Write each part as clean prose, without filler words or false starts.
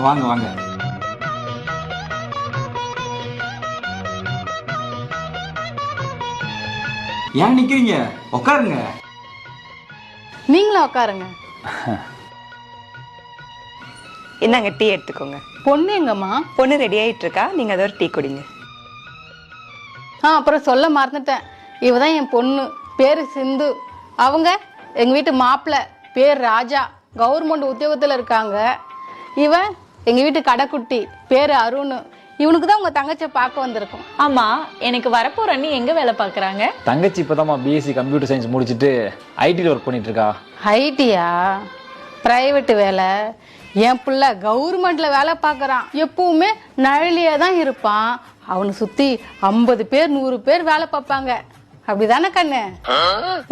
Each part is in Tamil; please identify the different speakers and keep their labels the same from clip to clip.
Speaker 1: வாங்க வாங்க. ஏன் நிக்கிறீங்க? உட்காருங்க.
Speaker 2: நீங்களும் உட்காருங்க.
Speaker 3: என்னங்க டீ எடுத்துக்கோங்க.
Speaker 2: பொண்ணு எங்கம்மா?
Speaker 3: பொண்ணு ரெடி ஆயிட்டு இருக்கா, நீங்க அதை ஒரு டீ குடிங்க.
Speaker 2: அப்புறம் சொல்ல மறந்துட்டேன். இவதான் என் பொண்ணு, பேரு சிந்து. அவங்க எங்க வீட்டு மாப்பிள்ளை, பேர் ராஜா, கவர்மெண்ட் உத்தியோகத்துல இருக்காங்க. இவன் எங்க வீட்டு கடைக்குட்டி, பேரு அருண். இவனுக்கு தான் உங்க தங்கச்சியை பார்க்க வந்திருக்கோம்.
Speaker 4: ஆமா, எனக்கு வரப்போற அண்ணி எங்க வேலை பாக்குறாங்க?
Speaker 1: தங்கச்சி இப்பதாம்மா பிஎஸ்சி கம்ப்யூட்டர் சயின்ஸ் முடிச்சுட்டு ஐடியில் ஒர்க் பண்ணிட்டு இருக்கா.
Speaker 2: ஐடியா? பிரைவேட் வேலை? என் பிள்ளை கவர்மெண்ட்ல வேலை பார்க்கறான். எப்பவுமே நழலியே தான் இருப்பான். அவனை சுத்தி 50 பேர் 100 பேர் வேலை பார்ப்பாங்க. அப்படிதானே கண்ணு?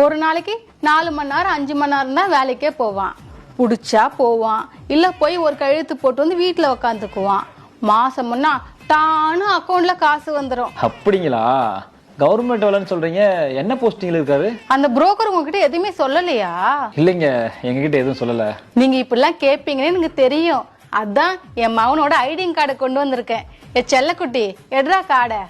Speaker 2: ஒரு நாளைக்கு 4 மணி நேரம் 5 மணி நேரம் தான் வேலைக்கே போவான். புடிச்சா போவான், இல்ல போய் ஒரு கழுத்து போட்டு வந்து வீட்டுல உக்காந்துக்குவான். மாசம்னா டானு அக்கௌண்ட்ல காசு வந்துடும்.
Speaker 1: அப்படிங்களா? கவர்மெண்ட் வேலைன்னு சொல்றீங்க, என்ன போஸ்டிங்ல இருக்காரு?
Speaker 2: அந்த புரோக்கர் உங்ககிட்ட எதுவுமே சொல்லலையா?
Speaker 1: இல்லைங்க, எங்ககிட்ட எதுவும் சொல்லல.
Speaker 2: நீங்க இப்படிலாம் கேட்பீங்கன்னு எனக்கு தெரியும். அதான் என் மகனோட ஐடிங் கார்டை கொண்டு வந்திருக்கேன். என் செல்லக்குட்டி, எடுறா கார்டை.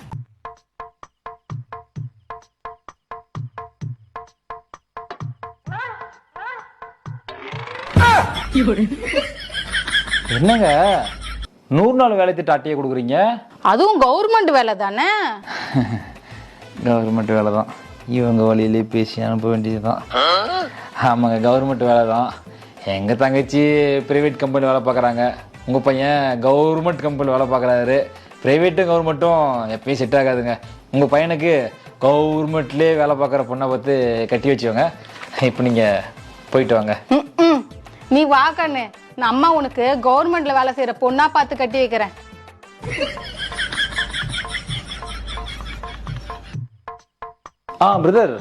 Speaker 1: என்னங்க 100 நாள் வேலை திட்ட அட்டையை கொடுக்குறீங்க?
Speaker 2: அதுவும் கவர்மெண்ட் வேலை தானே?
Speaker 1: கவர்மெண்ட் வேலை தான். இவங்க வழியிலே பேசி அனுப்ப வேண்டியதுதான். ஆமாங்க, கவர்மெண்ட் வேலை தான். எங்கள் தங்கச்சி ப்ரைவேட் கம்பெனி வேலை பார்க்குறாங்க. உங்கள் பையன் கவர்மெண்ட் கம்பெனி வேலை பார்க்குறாரு. ப்ரைவேட்டும் கவர்மெண்ட்டும் எப்பயும் செட் ஆகாதுங்க. உங்கள் பையனுக்கு கவர்மெண்ட்லேயே வேலை பார்க்குற பொண்ணை பார்த்து கட்டி வச்சுவாங்க. இப்போ நீங்கள் போயிட்டு வாங்க.
Speaker 2: நீ வா கண்ணு, நான் அம்மா உனக்கு கவர்மெண்ட்ல வேலை செய்யற பொண்ணா பார்த்து கட்டி வைக்கிறேன்.
Speaker 1: பிரதர்,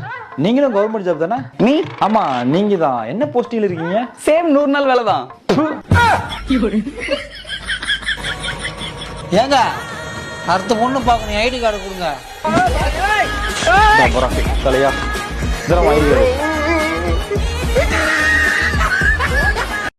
Speaker 1: நீங்களும் கவர்மெண்ட் ஜாப் தானே?
Speaker 5: நீ?
Speaker 1: ஆமா, நீங்க தான். என்ன போஸ்டிங்ல இருக்கீங்க?
Speaker 5: சேம் 100 நாள் வேலை தான்.
Speaker 6: ஏங்க, அடுத்த பொண்ணு பார்க்கணும், ஐடி கார்டு கொடுங்க.
Speaker 1: தலையா, இதெல்லாம் வாங்கி